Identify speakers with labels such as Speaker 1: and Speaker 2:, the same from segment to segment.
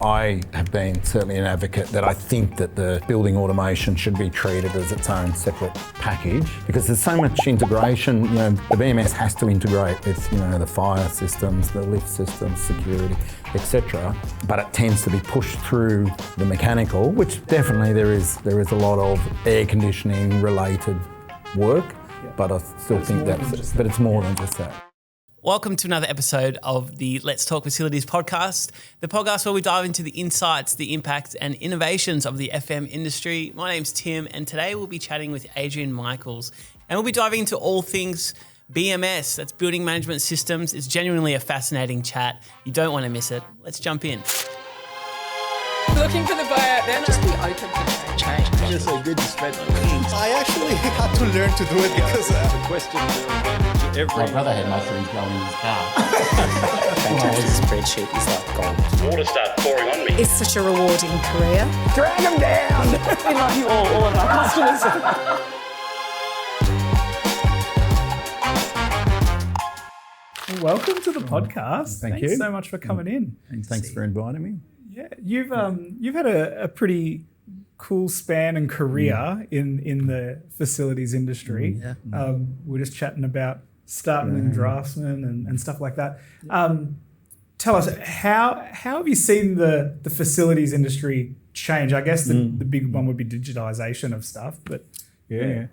Speaker 1: I have been certainly an advocate that I think that the building automation should be treated as its own separate package because there's so much integration. You know, the BMS has to integrate with, the fire systems, the lift systems, security, etc. But it tends to be pushed through the mechanical, which definitely there is a lot of air conditioning related work, but I still think but it's more than just that.
Speaker 2: Welcome to another episode of the Let's Talk Facilities podcast, the podcast where we dive into the insights, the impacts and innovations of the FM industry. My name's Tim and today we'll be chatting with Adrian Michaels and we'll be diving into all things BMS, that's Building Management Systems. It's genuinely a fascinating chat. You don't want to miss it. Let's jump in.
Speaker 3: Looking for the buyout then, just be open to change.
Speaker 4: Just a good spread. I actually had to learn to do it because
Speaker 5: the question
Speaker 6: my brother had mushrooms going in his car.
Speaker 7: Contractors spreadsheet is like gold.
Speaker 8: Water starts pouring on me.
Speaker 3: It's such a rewarding career.
Speaker 4: drag them down.
Speaker 3: We love you all of our customers.
Speaker 5: Welcome to the podcast.
Speaker 1: Thanks
Speaker 5: Thanks so much for coming in.
Speaker 1: Thanks for inviting me.
Speaker 5: Yeah, you've had a pretty cool span and career in the facilities industry. We're just chatting about starting in draftsman and stuff like that. Tell us, how have you seen the facilities industry change? I guess the big one would be digitization of stuff, but
Speaker 1: Yeah,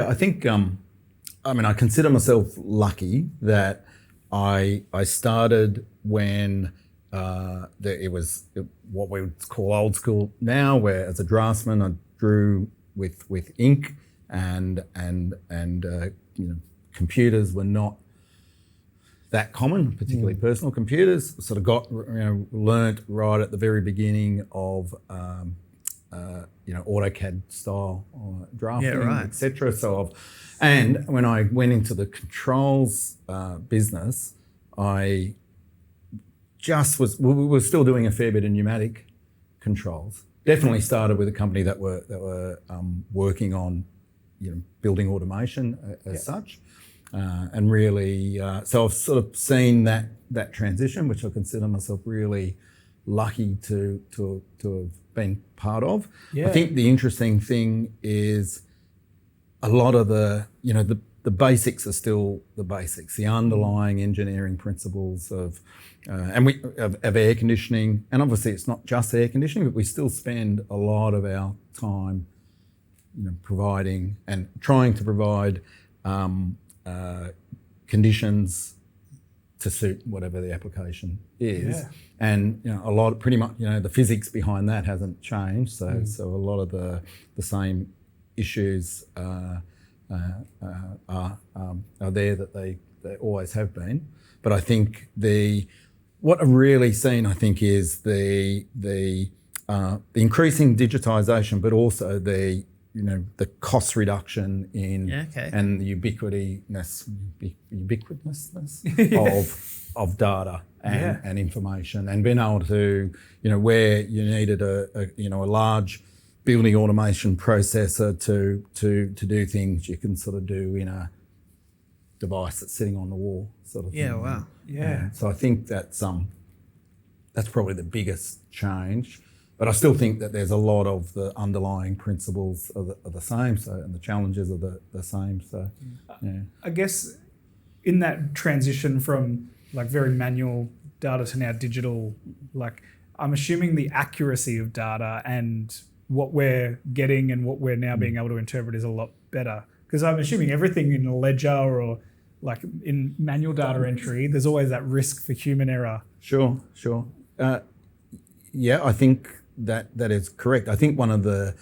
Speaker 1: I think I consider myself lucky that I started when it was what we would call old school now, where as a draftsman I drew with ink and computers were not that common, particularly personal computers. Sort of got learnt right at the very beginning of AutoCAD style drafting, etc. And when I went into the controls business, we were still doing a fair bit of pneumatic controls. Definitely started with a company that were working on building automation as such, and really so I've sort of seen that transition, which I consider myself really lucky to have been part of. I think the interesting thing is a lot of the basics are still the basics, the underlying engineering principles of air conditioning. And obviously it's not just air conditioning, but we still spend a lot of our time, providing and trying to provide conditions to suit whatever the application is. Yeah. And pretty much the physics behind that hasn't changed. So a lot of the same issues are there that they always have been. But I think what I've really seen, is the increasing digitisation, but also the cost reduction and the ubiquitousness of data and information, and being able to where you needed a large building automation processor to do things you can sort of do in a device that's sitting on the wall sort of thing.
Speaker 2: Yeah, wow.
Speaker 5: Yeah.
Speaker 1: So I think that's probably the biggest change. But I still think that there's a lot of the underlying principles are the same, and the challenges are the same. So, yeah.
Speaker 5: I guess in that transition from like very manual data to now digital, I'm assuming the accuracy of data and what we're getting and what we're now being able to interpret is a lot better. Because I'm assuming everything in a ledger or like in manual data entry, there's always that risk for human error.
Speaker 1: Sure. I think that is correct. I think one of the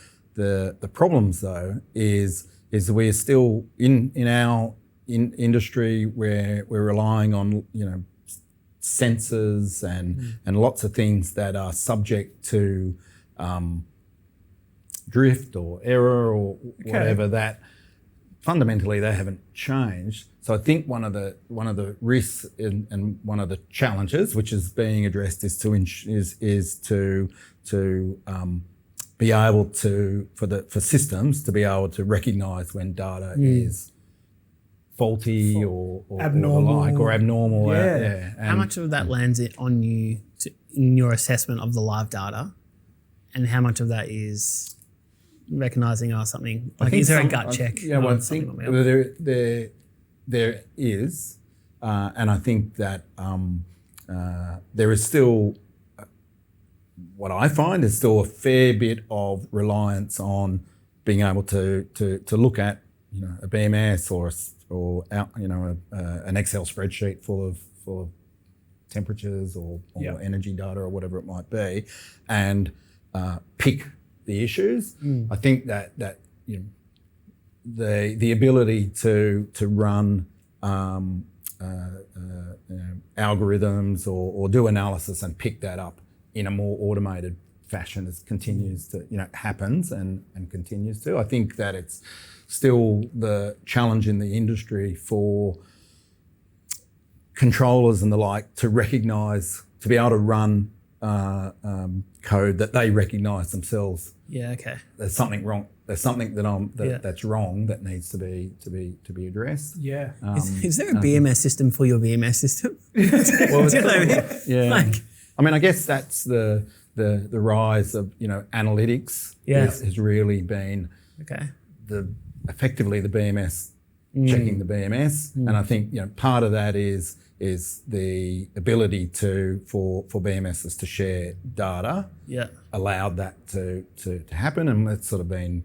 Speaker 1: problems though is we're still in our industry where we're relying on sensors and lots of things that are subject to drift or error or whatever, that fundamentally they haven't changed. So I think one of the risks and one of the challenges which is being addressed is to be able to for systems to be able to recognise when data is faulty or abnormal.
Speaker 5: Yeah.
Speaker 2: How much of that lands it on you in your assessment of the live data, and how much of that is recognizing something? Like, is there a gut check?
Speaker 1: Yeah, well, I think there is, and I think that there is still, what I find is still a fair bit of reliance on being able to look at, a BMS or an Excel spreadsheet full of temperatures or energy data or whatever it might be, and pick the issues. I think that the ability to run algorithms or do analysis and pick that up in a more automated fashion continues to happens and continues to. I think that it's still the challenge in the industry for controllers and the like to recognise, to be able to run code that they recognise themselves.
Speaker 2: Yeah. Okay.
Speaker 1: There's something wrong. There's something that's wrong that needs to be addressed.
Speaker 5: Yeah.
Speaker 2: Is there a BMS system for your BMS system?
Speaker 1: Well,
Speaker 2: Do you know what I mean?
Speaker 1: yeah.
Speaker 2: Like,
Speaker 1: I mean, I guess that's the rise of analytics. Has really been effectively the BMS checking the BMS, and I think part of that is the ability for BMSs to share data. Allowed that to happen, and it's sort of been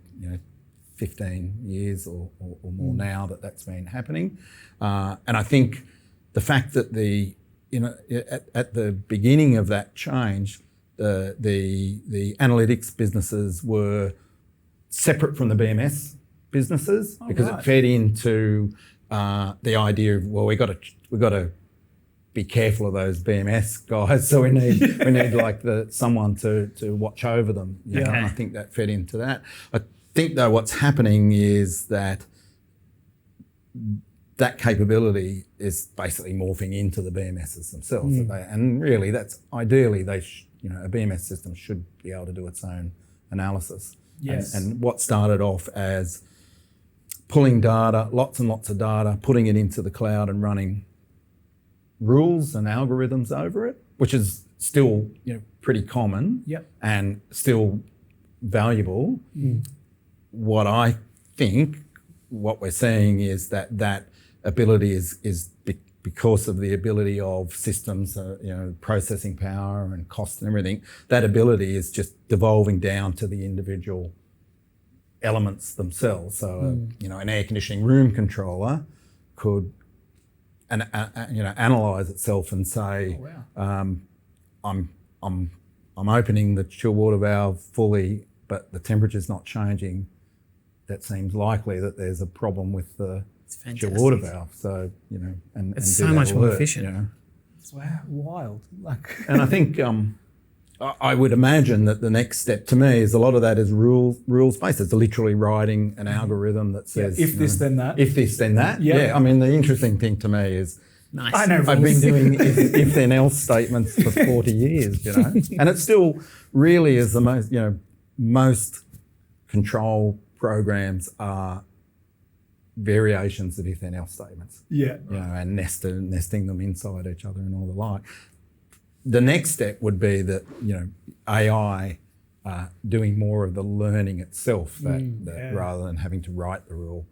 Speaker 1: 15 years or more now that's been happening, and I think the fact that at the beginning of that change, the analytics businesses were separate from the BMS businesses because it fed into the idea of, well, we got to be careful of those BMS guys, so we need like someone to watch over them. And I think that fed into that. I think though what's happening is that capability is basically morphing into the BMSs themselves, and really that's ideally a BMS system should be able to do its own analysis.
Speaker 5: Yes.
Speaker 1: And what started off as pulling data, lots and lots of data, putting it into the cloud and running rules and algorithms over it, which is still pretty common and still valuable. What I think what we're seeing is that ability is because of the ability of systems, processing power and cost and everything, that ability is just devolving down to the individual elements themselves. So, an air conditioning room controller could analyze itself and say, I'm opening the chill water valve fully, but the temperature's not changing. That seems likely that there's a problem with the chill water valve. So and
Speaker 2: it's
Speaker 1: do
Speaker 2: so
Speaker 1: that
Speaker 2: much more
Speaker 1: alert,
Speaker 2: efficient.
Speaker 5: Wow, wild.
Speaker 1: And I think I would imagine that the next step to me is a lot of that is rules based. It's literally writing an algorithm that says
Speaker 5: if this then that.
Speaker 1: If this then that. Yeah. I mean, the interesting thing to me is
Speaker 2: Nice.
Speaker 5: I know.
Speaker 1: I've been doing if then else statements for 40 years, and it still really is the most. Most control programs are variations of if then else statements. And nesting them inside each other and all the like. The next step would be that AI doing more of the learning itself, that rather than having to write the rule.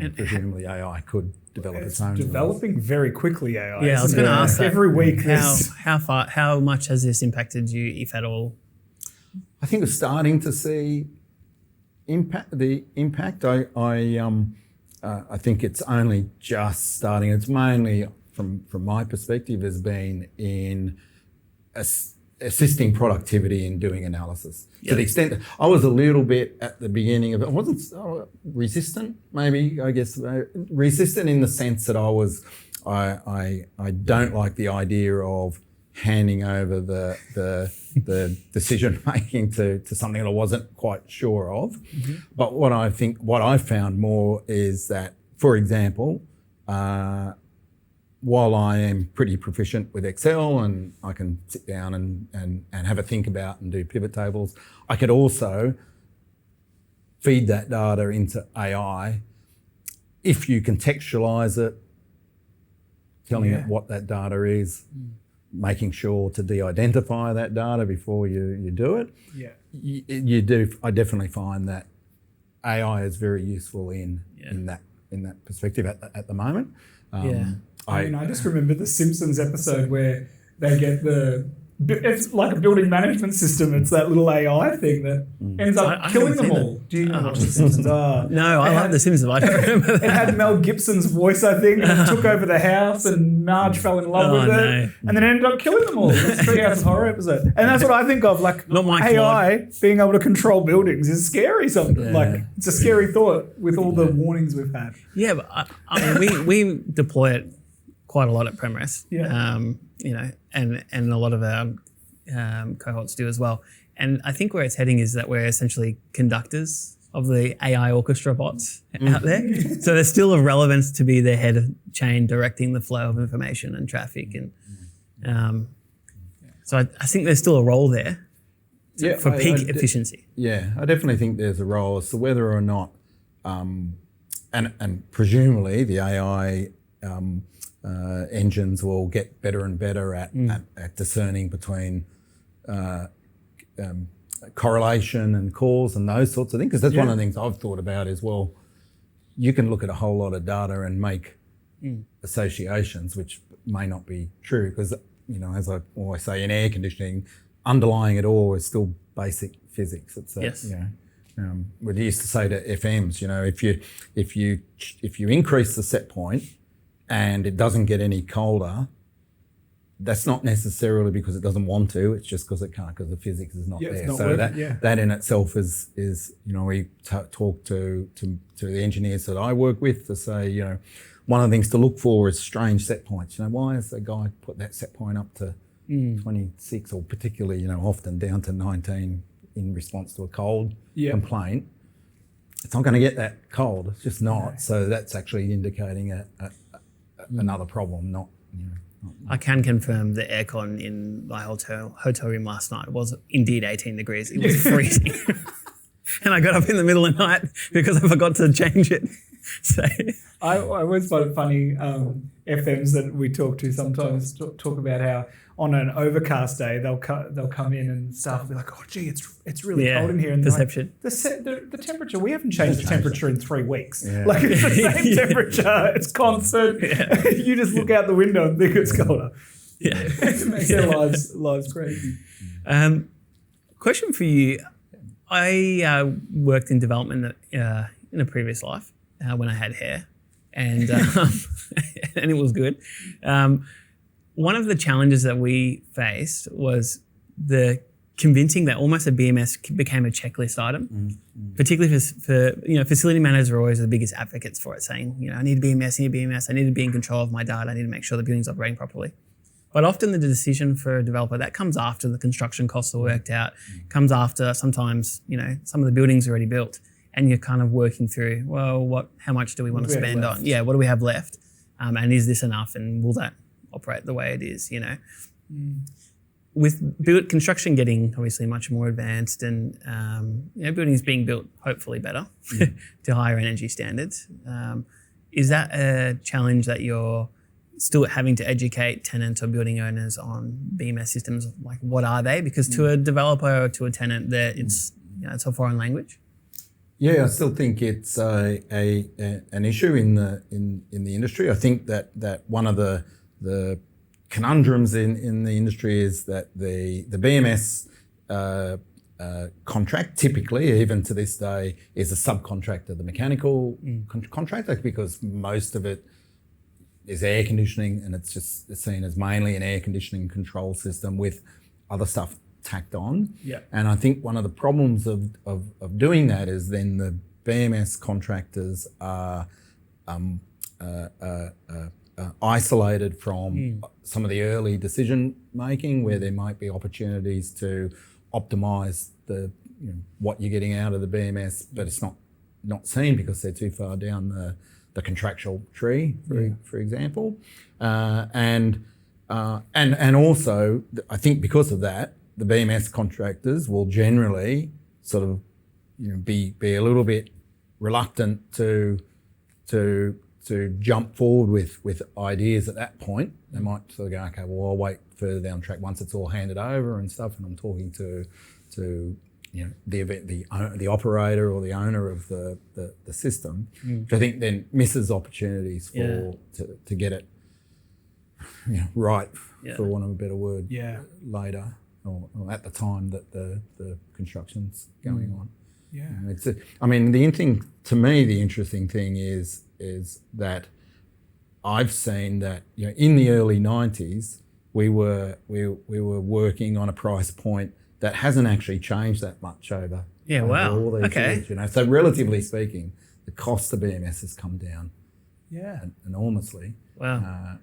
Speaker 1: And presumably AI could develop its own.
Speaker 5: Developing very quickly, AI.
Speaker 2: Yeah, I was going to ask that.
Speaker 5: Every week.
Speaker 2: How much has this impacted you, if at all?
Speaker 1: I think we're starting to see the impact. I think it's only just starting. It's mainly from my perspective has been in assisting productivity in doing analysis. To the extent that I was a little bit at the beginning of it, I wasn't resistant, maybe, I guess, resistant in the sense that I don't like the idea of handing over the decision making to something that I wasn't quite sure of. But what I found more is that, for example, while I am pretty proficient with Excel and I can sit down and have a think about and do pivot tables, I could also feed that data into AI if you contextualize it, telling it what that data is, making sure to de-identify that data before you do it.
Speaker 5: Yeah.
Speaker 1: You do. I definitely find that AI is very useful in that perspective at the moment.
Speaker 5: I just remember the Simpsons episode where they get it's like a building management system. It's that little AI thing that ends up killing them all. Do you know what the Simpsons are?
Speaker 2: No, I like the Simpsons. I don't remember that.
Speaker 5: It had Mel Gibson's voice, I think, and it took over the house, and Marge fell in love with it, and then ended up killing them all. It's a Treehouse of Horror episode, and that's what I think of. Like
Speaker 2: Not my
Speaker 5: AI being able to control buildings is scary. Something like it's a scary thought with all the warnings we've had.
Speaker 2: Yeah, but I mean, we deploy it quite a lot at Premres.
Speaker 5: Yeah.
Speaker 2: And a lot of our cohorts do as well. And I think where it's heading is that we're essentially conductors of the AI orchestra bots out there. So there's still a relevance to be the head of chain directing the flow of information and traffic. And so I think there's still a role there for peak efficiency.
Speaker 1: I definitely think there's a role as to whether or not, and presumably the AI engines will get better and better at discerning between correlation and cause and those sorts of things. Because that's one of the things I've thought about is, well, you can look at a whole lot of data and make associations which may not be true. Because, as I always say, in air conditioning, underlying it all is still basic physics. It's we used to say to FMs, if you increase the set point and it doesn't get any colder, that's not necessarily because it doesn't want to, it's just because it can't, because the physics is not there. So that in itself is we talk to the engineers that I work with to say, one of the things to look for is strange set points. Why has the guy put that set point up to 26 or particularly, often down to 19 in response to a cold complaint? It's not going to get that cold. It's just not. So that's actually indicating another problem, not.
Speaker 2: I can confirm the aircon in my hotel room last night was indeed 18 degrees. It was freezing. And I got up in the middle of the night because I forgot to change it. So
Speaker 5: I always find it funny, FMs that we talk to sometimes talk about how on an overcast day they'll come in and stuff and be like, oh gee, it's really cold in here, and
Speaker 2: perception.
Speaker 5: Like, the temperature, we haven't changed the temperature in 3 weeks. Like it's the same temperature, it's constant. You just look out the window and think it's colder. It makes their lives crazy.
Speaker 2: Question for you. I worked in development in a previous life when I had hair, and and it was good. One of the challenges that we faced was the convincing that almost a BMS became a checklist item, particularly for facility managers are always the biggest advocates for it, saying, I need a BMS, I need to be in control of my data, I need to make sure the building's operating properly. But often the decision for a developer, that comes after the construction costs are worked out, comes after sometimes, some of the buildings are already built, and you're kind of working through, well, how much do we want to spend on? Yeah, what do we have left? And is this enough? And will that operate the way it is, With construction getting obviously much more advanced and buildings being built hopefully better to higher energy standards, is that a challenge that you're still having to educate tenants or building owners on BMS systems? Like, what are they? Because to a developer or to a tenant, it's a foreign language.
Speaker 1: Yeah, I still think it's an issue in the industry. I think that one of the conundrums in the industry is that the BMS contract typically, even to this day, is a subcontractor, the mechanical contractor, because most of it is air conditioning, and it's just seen as mainly an air conditioning control system with other stuff tacked on.
Speaker 5: Yeah.
Speaker 1: And I think one of the problems of doing that is then the BMS contractors are isolated from some of the early decision making, where there might be opportunities to optimise what you're getting out of the BMS, but it's not seen because they're too far down the contractual tree, for example, and also I think because of that, the BMS contractors will generally sort of be a little bit reluctant to to jump forward with ideas at that point. They might sort of go, okay, well, I'll wait further down the track once it's all handed over and stuff, and I'm talking to the operator or the owner of the system, which I think then misses opportunities to get it right, for want of a better word, later or at the time that the construction's going on.
Speaker 5: Yeah.
Speaker 1: The interesting thing is that I've seen that in the early 90s we were working on a price point that hasn't actually changed that much over all these years. So relatively speaking, the cost of BMS has come down enormously.
Speaker 2: Wow.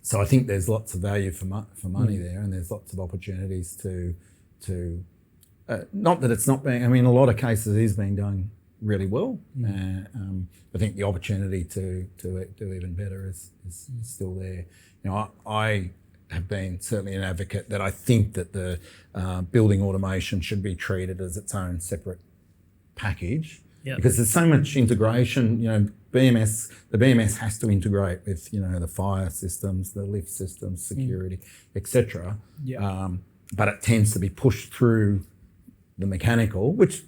Speaker 1: So I think there's lots of value for money there, and there's lots of opportunities to not that it's not being. I mean, in a lot of cases, it is being done really well. I think the opportunity to do even better is still there. I have been certainly an advocate that I think that the building automation should be treated as its own separate package, because there's so much integration. The BMS has to integrate with the fire systems, the lift systems, security, etc. But it tends to be pushed through the mechanical, which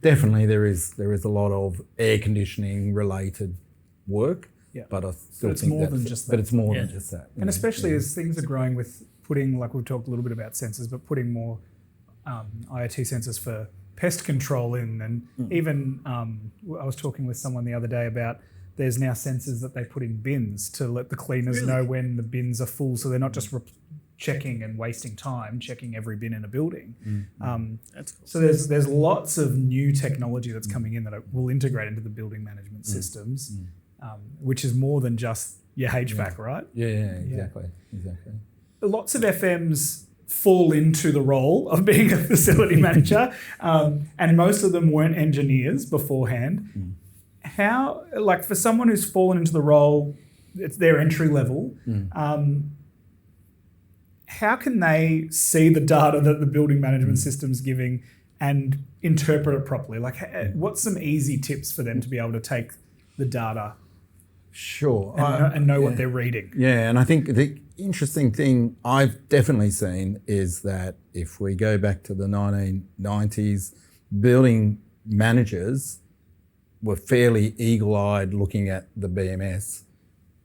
Speaker 1: definitely there is a lot of air conditioning related work. But I still think
Speaker 5: more than just that.
Speaker 1: But it's more than just that.
Speaker 5: And especially as things are growing with putting, like we've talked a little bit about sensors, but putting more IoT sensors for pest control in, and even I was talking with someone the other day about there's now sensors that they put in bins to let the cleaners know when the bins are full, so they're not just checking and wasting time checking every bin in a building.
Speaker 2: That's cool.
Speaker 5: So there's lots of new technology that's coming in that will integrate into the building management systems, which is more than just your HVAC, right?
Speaker 1: Yeah, exactly.
Speaker 5: Lots of FMs fall into the role of being a facility manager, and most of them weren't engineers beforehand. How, like for someone who's fallen into the role, it's their entry level, how can they see the data that the building management system's giving and interpret it properly? Like, what's some easy tips for them to be able to take the data and know what they're reading?
Speaker 1: Yeah, and I think the interesting thing I've definitely seen is that if we go back to the 1990s, building managers were fairly eagle-eyed looking at the BMS,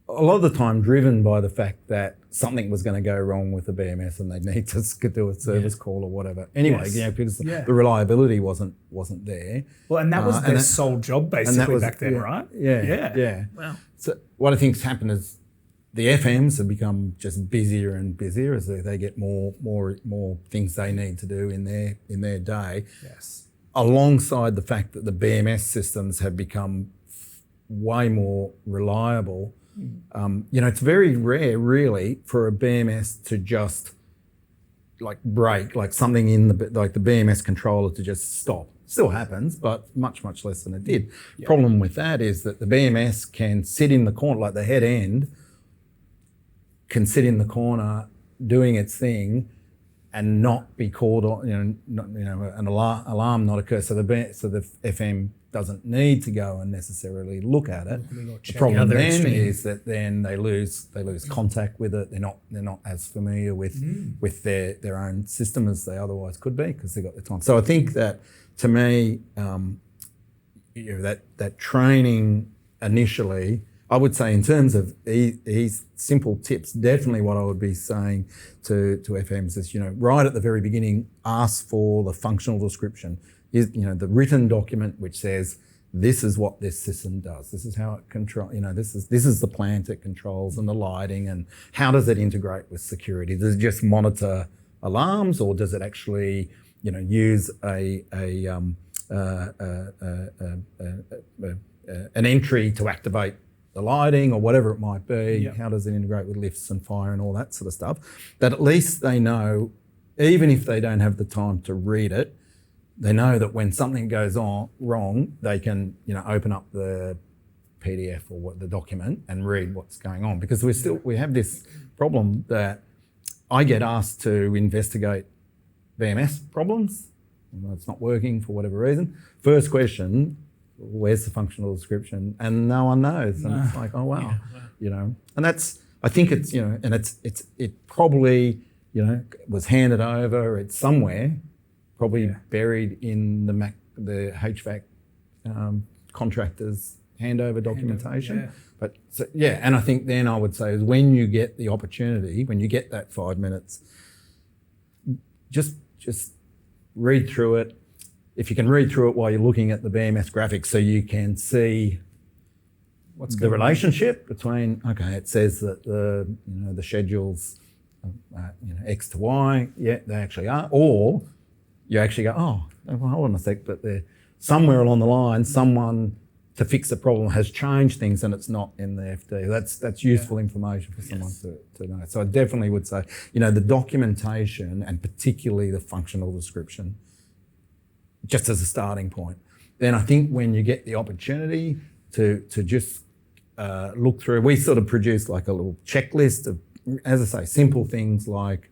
Speaker 1: a lot of the time driven by the fact that something was going to go wrong with the BMS and they'd need to do a service call or whatever. Anyway, because the reliability wasn't there.
Speaker 5: Well, and that was their sole job basically back then, right?
Speaker 1: Yeah.
Speaker 2: Wow.
Speaker 1: So what I think's happened is the FMs have become just busier and busier as they get more things they need to do in their day.
Speaker 5: Yes.
Speaker 1: Alongside the fact that the BMS systems have become way more reliable. It's very rare, really, for a BMS to just break, like something in the BMS controller to just stop. Still happens, but much less than it did. Problem with that is that the BMS can sit in the corner, like the head end can sit in the corner doing its thing and not be called on, an alarm not occur. So the FM doesn't need to go and necessarily look at it. The problem then is that then they lose contact with it. They're not as familiar with their own system as they otherwise could be because they got the time. So I think that to me, that training initially, I would say in terms of these simple tips, definitely what I would be saying to FMs is, right at the very beginning, ask for the functional description. Is the written document which says this is what this system does. This is how it controls. This is the plant it controls and the lighting, and how does it integrate with security? Does it just monitor alarms, or does it actually use an entry to activate the lighting or whatever it might be? How does it integrate with lifts and fire and all that sort of stuff? That at least they know, even if they don't have the time to read it, they know that when something goes on wrong, they can open up the PDF or the document and read what's going on. Because we have this problem that I get asked to investigate BMS problems. It's not working for whatever reason. First question, where's the functional description? And no one knows. And it's like, oh, wow. And that's, I think it's, and it probably, was handed over, it's somewhere, probably buried in the HVAC contractors handover documentation. But and I think then I would say is when you get the opportunity, when you get that 5 minutes, just read through it. If you can read through it while you're looking at the BMS graphics, so you can see what's the relationship between. Okay, it says that the schedules, X to Y. Yeah, they actually are. Or you actually go, hold on a sec, but they're somewhere along the line, someone to fix the problem has changed things and it's not in the FD. That's useful information for someone to know. So I definitely would say, the documentation and particularly the functional description, just as a starting point. Then I think when you get the opportunity to just look through, we sort of produce like a little checklist of, as I say, simple things like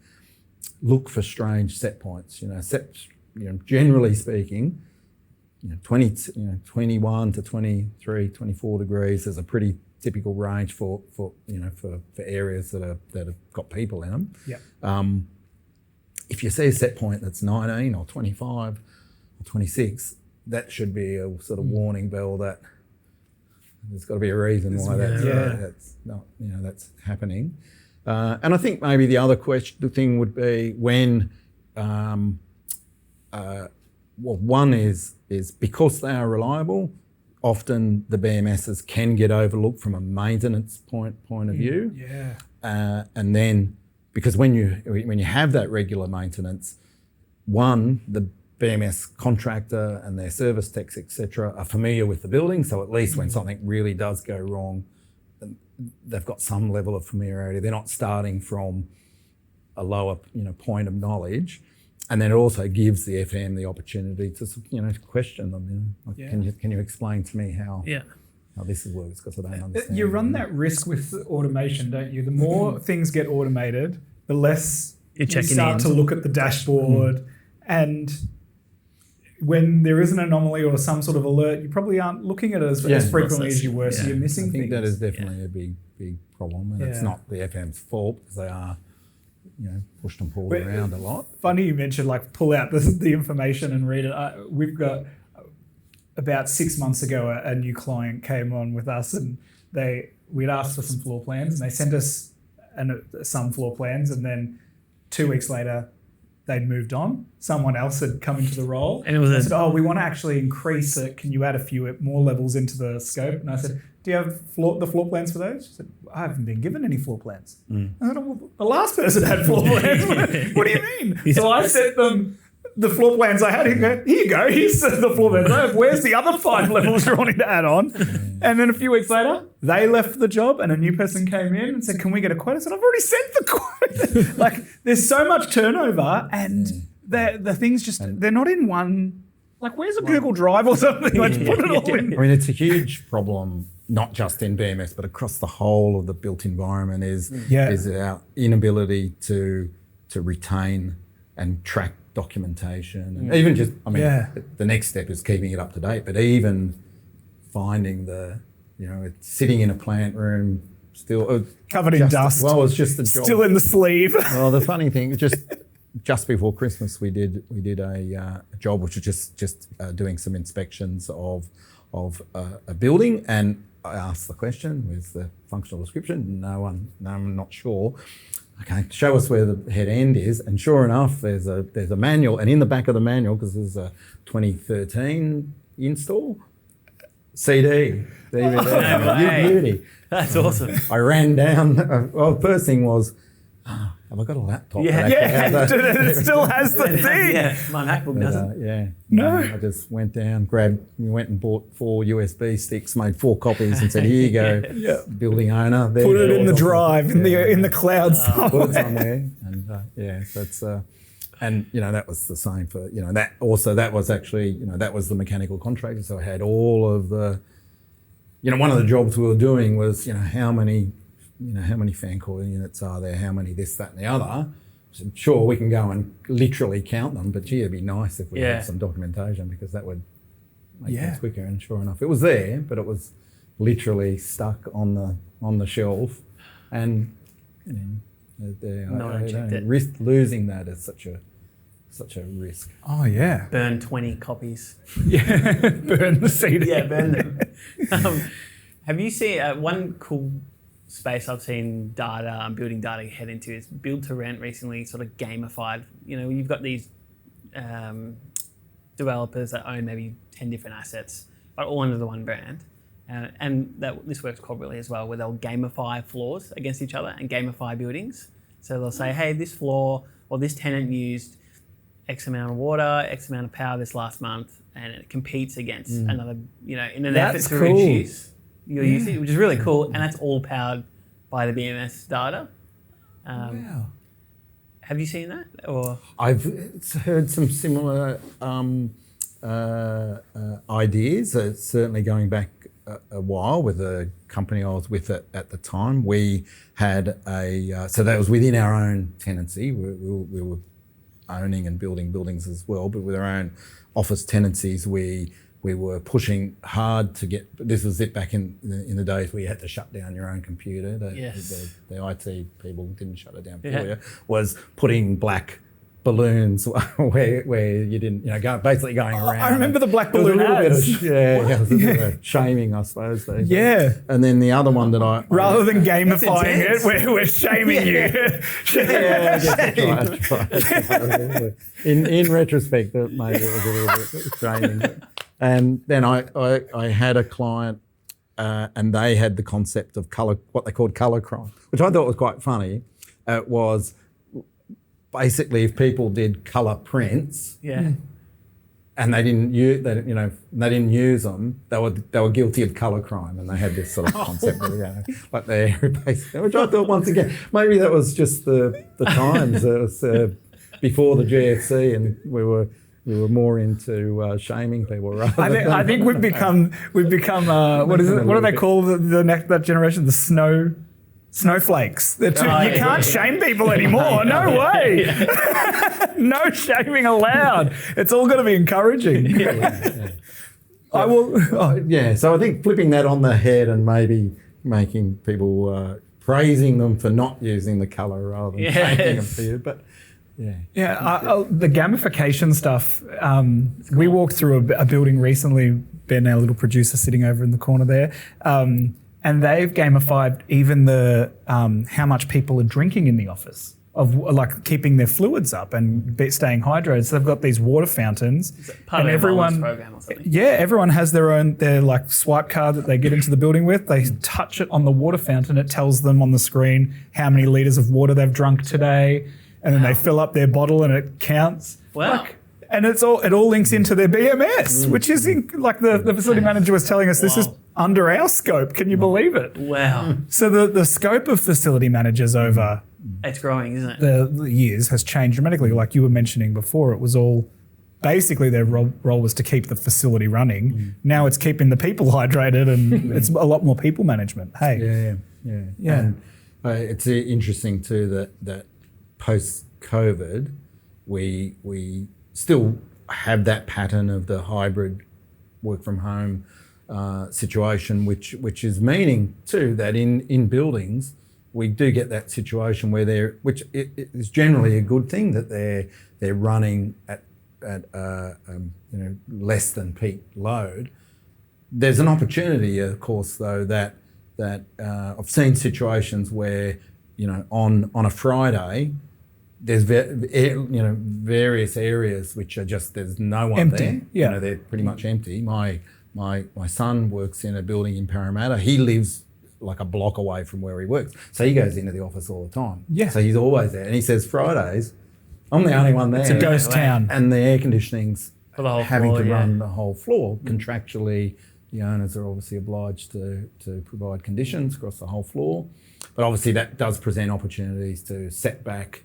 Speaker 1: look for strange set points. Generally speaking, 21 to 23, 24 degrees is a pretty typical range for areas that have got people in them.
Speaker 5: Yeah.
Speaker 1: If you see a set point that's 19 or 25 or 26, that should be a sort of warning bell that there's got to be a reason why that's not that's happening. And I think maybe the other the thing would be when one is because they are reliable, often the BMSs can get overlooked from a maintenance point of view. And then because when you have that regular maintenance, the BMS contractor and their service techs, etc., are familiar with the building. So at least when something really does go wrong, they've got some level of familiarity. They're not starting from a lower point of knowledge. And then it also gives the FM the opportunity to question them. Can you explain to me how this works, because I don't understand.
Speaker 5: You run that risk with automation, don't you? The more things get automated, the less you start to look at the dashboard. And when there is an anomaly or some sort of alert, you probably aren't looking at it as frequently as you were, so you're missing things.
Speaker 1: I think that is definitely a big problem, and it's not the FM's fault because they are pushed and pulled around a lot.
Speaker 5: Funny you mentioned pull out the information and read it. We've got about 6 months ago a new client came on with us, and we'd asked for some floor plans, and they sent us some floor plans, and then 2 weeks later they'd moved on. Someone else had come into the role, and I said, we want to actually increase it. Can you add a few more levels into the scope? And I said, do you have the floor plans for those? She said, I haven't been given any floor plans. I said, well, the last person had floor plans. What do you mean? So I sent them the floor plans I had. Here you go. Here's the floor plans I have. Where's the other 5 levels you're wanting to add on? And then a few weeks later, they left the job and a new person came in and said, can we get a quote? I said, I've already sent the quote. There's so much turnover, and the things they're not in one. Where's a Google Drive or something? Let's put it all in.
Speaker 1: I mean, it's a huge problem, not just in BMS, but across the whole of the built environment is our inability to retain and track documentation. And even just, the next step is keeping it up to date, but even finding it's sitting in a plant room, still
Speaker 5: covered in dust.
Speaker 1: Well, it's just a job.
Speaker 5: Still in the sleeve.
Speaker 1: Well, the funny thing, just before Christmas, we did a job which was just doing some inspections of a building, and I asked the question with the functional description. No, I'm not sure. Okay, show us where the head end is, and sure enough, there's a manual, and in the back of the manual, because there's a 2013 install, CD. DVD.
Speaker 2: Beauty. That's awesome.
Speaker 1: I ran down. The first thing was, have I got a laptop?
Speaker 5: It still has the thing.
Speaker 2: My MacBook doesn't.
Speaker 5: No.
Speaker 1: I just went down, went and bought 4 USB sticks, made 4 copies, and said, "Here you go, building owner."
Speaker 5: Put it in the drive in the cloud somewhere.
Speaker 1: Put it somewhere, and so it's and that was the same for that was actually that was the mechanical contractor. So I had all of the one of the jobs we were doing was how many fan coil units are there, how many this, that and the other. So sure, we can go and literally count them, but gee, it'd be nice if we had some documentation, because that would make things quicker. And sure enough, it was there, but it was literally stuck on the shelf, and
Speaker 2: No one checked it.
Speaker 1: losing that is such a risk.
Speaker 5: Oh yeah.
Speaker 2: Burn 20 copies.
Speaker 5: Yeah. Burn the CD.
Speaker 2: Yeah, burn them. Have you seen one cool space I've seen building data head into is build to rent recently, sort of gamified. You know, you've got these developers that own maybe 10 different assets, but all under the one brand. And this works corporately as well, where they'll gamify floors against each other and gamify buildings. So they'll say, hey, this floor or this tenant used X amount of water, X amount of power this last month, and it competes against another, in an effort to reduce your usage, which is really cool. And that's all powered by the BMS data.
Speaker 1: Wow.
Speaker 2: Have you seen that? Or
Speaker 1: I've heard some similar ideas. Certainly going back a while with a company I was with at the time, we had so that was within our own tenancy. We were owning and building buildings as well, but with our own office tenancies, we were pushing hard to get. This was it back in the days where you had to shut down your own computer. The IT people didn't shut it down for you. Was putting black balloons where you didn't, basically going around.
Speaker 5: I remember the black balloon ads.
Speaker 1: It was a bit of shaming, I suppose.
Speaker 5: Yeah.
Speaker 1: And then the other one that
Speaker 5: rather than gamifying it, we're shaming you.
Speaker 1: Right. In retrospect, maybe it was a little bit shaming. And then I had a client, and they had the concept of colour, what they called colour crime, which I thought was quite funny. It was basically if people did colour prints, and they didn't use them, they were guilty of colour crime, and they had this sort of concept of like they're basically, which I thought once again maybe that was just the times. It was before the GFC, and we were more into shaming people rather
Speaker 5: I think we've become what is it? What do they call that generation? The snowflakes. You can't shame people anymore. No way. No shaming allowed. It's all going to be encouraging. I will.
Speaker 1: So I think flipping that on the head and maybe making people praising them for not using the colour rather than shaming them for you, but. The gamification stuff.
Speaker 5: We walked through a building recently. Ben, our little producer, sitting over in the corner there, and they've gamified even the how much people are drinking in the office, of like keeping their fluids up and staying hydrated. So they've got these water fountains,
Speaker 2: and everyone program or something.
Speaker 5: Yeah, everyone has their like swipe card that they get into the building with. They touch it on the water fountain. It tells them on the screen how many litres of water they've drunk today. And then they fill up their bottle and it counts.
Speaker 2: Wow.
Speaker 5: And it all links into their BMS, which is like the facility manager was telling us, this is under our scope. Can you believe it?
Speaker 2: Wow.
Speaker 5: So the scope of facility managers over
Speaker 2: it's growing, isn't it?
Speaker 5: the years has changed dramatically. Like you were mentioning before, it was all basically their role was to keep the facility running. Now it's keeping the people hydrated, and it's a lot more people management. Hey.
Speaker 1: Yeah. And it's interesting too that post-COVID, we still have that pattern of the hybrid work from home situation, which is meaning too that in buildings we do get that situation where which is generally a good thing, that they're running at less than peak load. There's an opportunity, of course, though, that I've seen situations where on a Friday, there's various areas which are just, there's no one
Speaker 5: empty.
Speaker 1: there.
Speaker 5: Yeah.
Speaker 1: They're pretty much empty. My son works in a building in Parramatta. He lives like a block away from where he works, so he goes into the office all the time.
Speaker 5: Yeah.
Speaker 1: So he's always there, and he says Fridays, I'm the only one there.
Speaker 5: It's a ghost town,
Speaker 1: and the air conditioning's
Speaker 2: for the whole
Speaker 1: having
Speaker 2: floor,
Speaker 1: to run the whole floor. Contractually, the owners are obviously obliged to provide conditions across the whole floor. But obviously that does present opportunities to set back.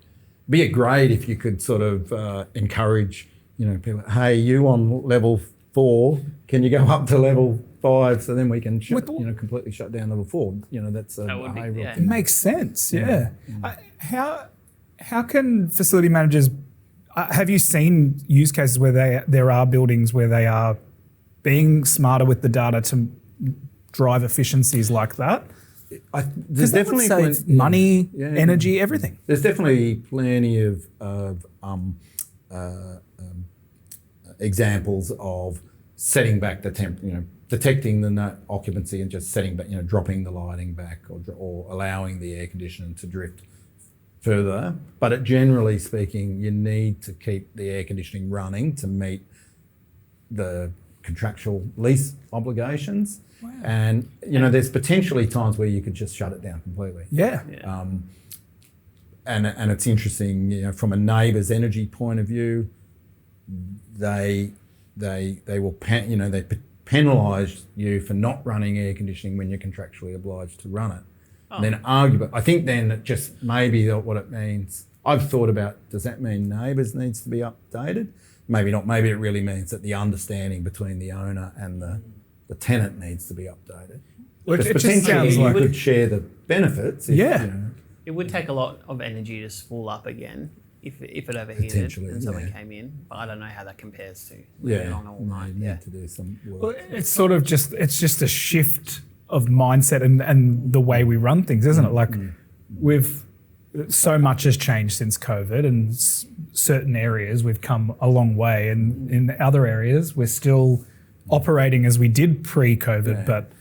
Speaker 1: Be it great if you could sort of encourage, people, hey, you on level 4, can you go up to level 5 so then we can completely shut down level 4. That's a behavioural
Speaker 5: It
Speaker 1: thing.
Speaker 5: makes sense, yeah. How can facility managers, have you seen use cases where there are buildings where they are being smarter with the data to drive efficiencies like that?
Speaker 1: There's definitely
Speaker 5: save money, energy, everything.
Speaker 1: There's definitely plenty of examples of setting back the temp, detecting the occupancy and just setting back, dropping the lighting back or allowing the air conditioning to drift further. But generally speaking, you need to keep the air conditioning running to meet the contractual lease obligations. Wow. And there's potentially times where you could just shut it down completely.
Speaker 5: Yeah.
Speaker 1: And it's interesting, from a neighbour's energy point of view, they will they penalise you for not running air conditioning when you're contractually obliged to run it. Oh. And then argue, I think then it just maybe what it means. I've thought about, does that mean neighbours needs to be updated? Maybe not. Maybe it really means that the understanding between the owner and the tenant needs to be updated.
Speaker 5: Well,
Speaker 1: because
Speaker 5: it just
Speaker 1: potentially
Speaker 5: sounds like
Speaker 1: you could share the benefits.
Speaker 2: It would take a lot of energy to spool up again if it overheated and something came in. But I don't know how that compares to living on all night.
Speaker 1: You need to do some work.
Speaker 5: Well, it's sort of just a shift of mindset and the way we run things, isn't it? Like so much has changed since COVID, and certain areas we've come a long way, and in other areas we're still operating as we did pre-COVID, but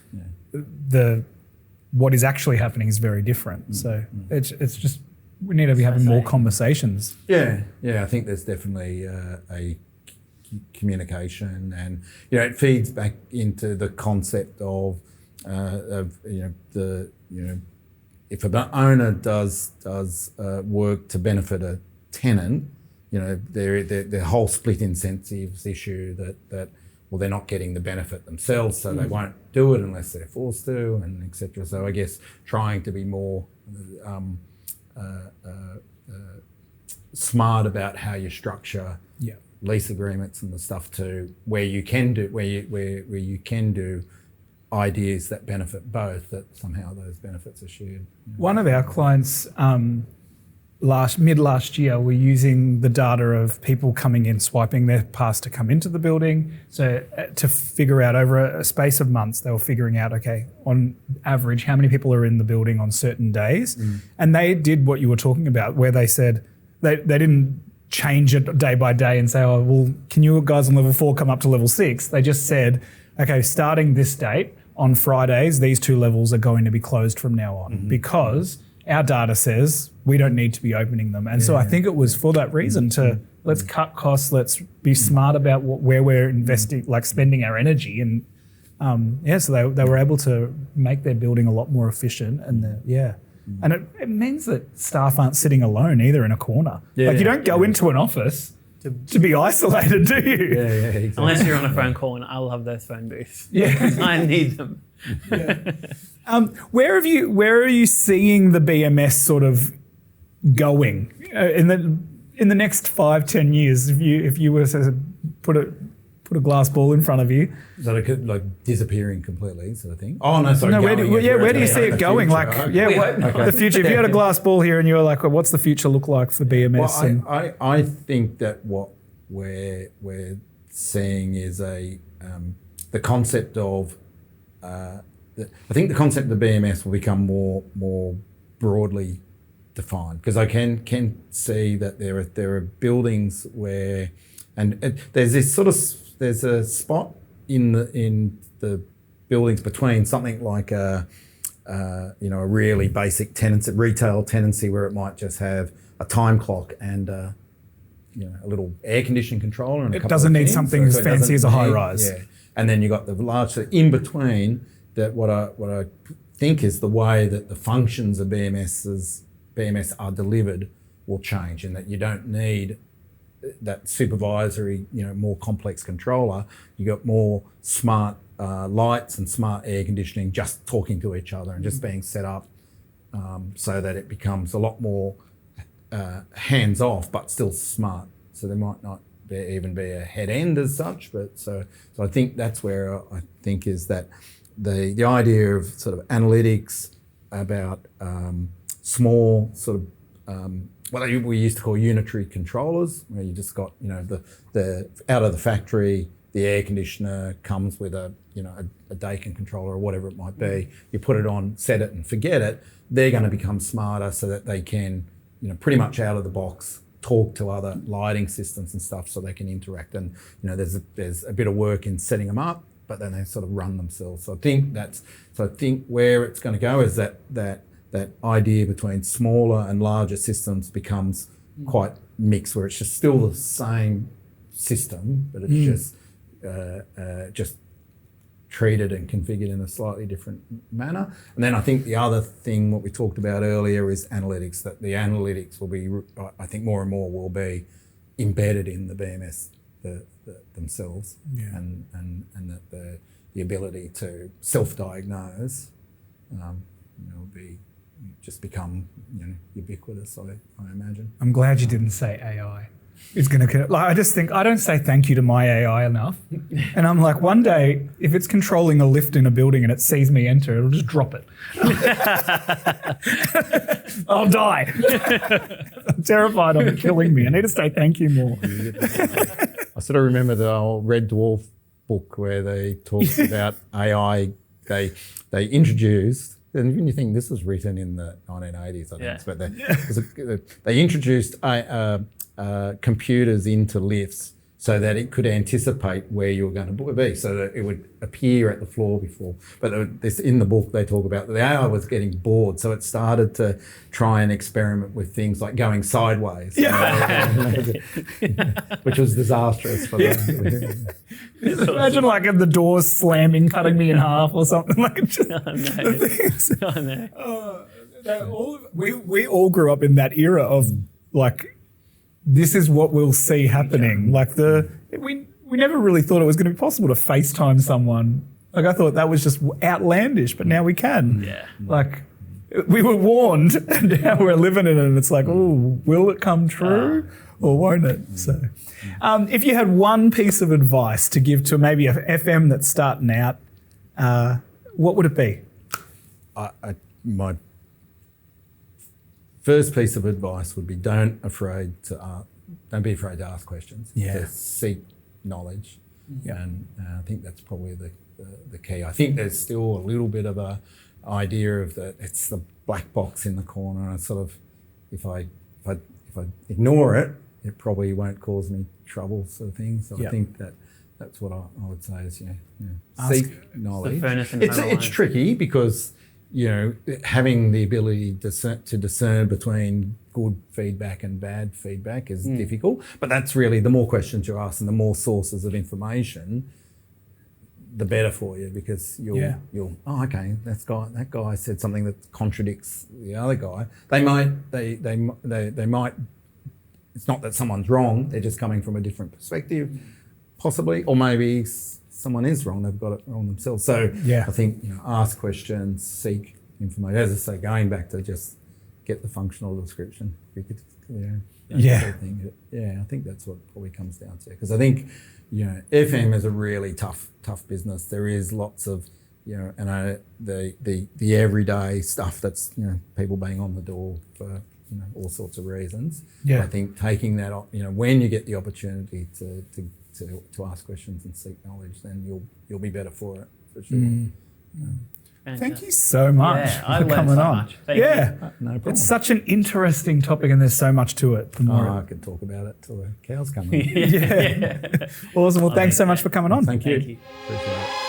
Speaker 5: what is actually happening is very different. So it's just we need to be having more conversations.
Speaker 1: Yeah, I think there's definitely a communication, and it feeds back into the concept of if an owner does work to benefit a tenant, the whole split incentives issue that they're not getting the benefit themselves, so they won't do it unless they're forced to, and etc. So I guess trying to be more smart about how you structure lease agreements and the stuff to where you can do ideas that benefit both, that somehow those benefits are shared.
Speaker 5: One of our clients mid last year were using the data of people coming in, swiping their pass to come into the building. So to figure out over a space of months, they were figuring out, okay, on average, how many people are in the building on certain days. And they did what you were talking about, where they said they didn't change it day by day and say, oh, well, can you guys on level 4 come up to level 6? They just said, okay, starting this date, on Fridays, these 2 levels are going to be closed from now on because our data says we don't need to be opening them. And so I think it was for that reason to let's cut costs, let's be smart about where we're investing, like spending our energy. And so they were able to make their building a lot more efficient. And and it means that staff aren't sitting alone either in a corner. Like you don't go into an office to be isolated, do you?
Speaker 1: Yeah, exactly.
Speaker 2: Unless you're on a phone call, and I love those phone booths.
Speaker 5: Yeah.
Speaker 2: I need them.
Speaker 5: Where are you seeing the BMS sort of going in the next 5-10 years? If you were to put a glass ball in front of you,
Speaker 1: is that like disappearing completely, sort of thing? Oh no, sorry.
Speaker 5: No, where do you see it going? The future. If you had a glass ball here and you were like, well, what's the future look like for BMS?
Speaker 1: Well, I think that what we're seeing is the concept of. I think the concept of BMS will become more broadly defined, because I can see that there are buildings where, and there's this sort of there's a spot in the buildings between something like a really basic tenancy, retail tenancy, where it might just have a time clock and a little air conditioning controller, and
Speaker 5: it doesn't need something as fancy as a high rise.
Speaker 1: Yeah, and then you got the large in between. That what I think is the way that the functions of BMS are delivered will change, and that you don't need that supervisory, more complex controller. You got more smart lights and smart air conditioning just talking to each other and just being set up so that it becomes a lot more hands off, but still smart. So there might not even be a head end as such, but so I think that's where I think is that. The idea of sort of analytics about small sort of what we used to call unitary controllers, where you just got the out of the factory the air conditioner comes with a Daikin controller or whatever it might be. You put it on, set it and forget it. They're going to become smarter so that they can, pretty much out of the box, talk to other lighting systems and stuff so they can interact. And, there's a bit of work in setting them up, but then they sort of run themselves. So I think where it's going to go is that idea between smaller and larger systems becomes quite mixed, where it's just still the same system, but it's just treated and configured in a slightly different manner. And then I think the other thing, what we talked about earlier, is analytics, that the analytics will be, I think more and more will be embedded in the BMS themselves, and that the ability to self-diagnose will just become ubiquitous, I imagine.
Speaker 5: I'm glad you didn't say AI. It's going to, I just think, I don't say thank you to my AI enough. And I'm like, one day, if it's controlling a lift in a building and it sees me enter, it'll just drop it. I'll die. I'm terrified of it killing me. I need to say thank you more.
Speaker 1: I sort of remember the old Red Dwarf book where they talked about AI. They introduced, and even you think this was written in the 1980s, I think, but they introduced computers into lifts so that it could anticipate where you were going to be, so that it would appear at the floor before. But in the book, they talk about the AI was getting bored, so it started to try and experiment with things like going sideways, which was disastrous for them.
Speaker 5: Imagine like the doors slamming, cutting me in half or something. Like just we all grew up in that era of like, this is what we'll see happening. Like we never really thought it was going to be possible to FaceTime someone. Like I thought that was just outlandish, but now we can.
Speaker 2: Yeah.
Speaker 5: Like we were warned, and now we're living in it, and it's like, oh, will it come true or won't it? So, if you had one piece of advice to give to maybe a FM that's starting out, what would it be?
Speaker 1: My first piece of advice would be don't be afraid to ask questions.
Speaker 5: Yeah.
Speaker 1: To seek knowledge, and I think that's probably the key. I think there's still a little bit of a idea of that it's the black box in the corner, and I sort of, if I ignore it, it probably won't cause me trouble, sort of thing. So I think that's what I would say is seek knowledge.
Speaker 2: The furnace and
Speaker 1: it's tricky because having the ability to discern between good feedback and bad feedback is difficult. But that's really, the more questions you ask and the more sources of information, the better for you, because you'll okay, that guy said something that contradicts the other guy. They might. It's not that someone's wrong; they're just coming from a different perspective, possibly, or maybe someone is wrong, they've got it wrong themselves. So I think, ask questions, seek information. As I say, going back to just get the functional description. I think that's what it probably comes down to. Because I think, FM is a really tough business. There is lots of, the everyday stuff that's, people bang on the door for, all sorts of reasons. Yeah. But I think taking that, when you get the opportunity to ask questions and seek knowledge, then you'll be better for it, for sure.
Speaker 5: Thank you so much for coming on.
Speaker 2: Thank you.
Speaker 1: No problem.
Speaker 5: It's such an interesting topic, and there's so much to it.
Speaker 1: I could talk about it till the cows come in.
Speaker 5: Awesome. Well, thanks so much for coming on.
Speaker 1: Thank you.
Speaker 2: Thank you.
Speaker 1: Appreciate it.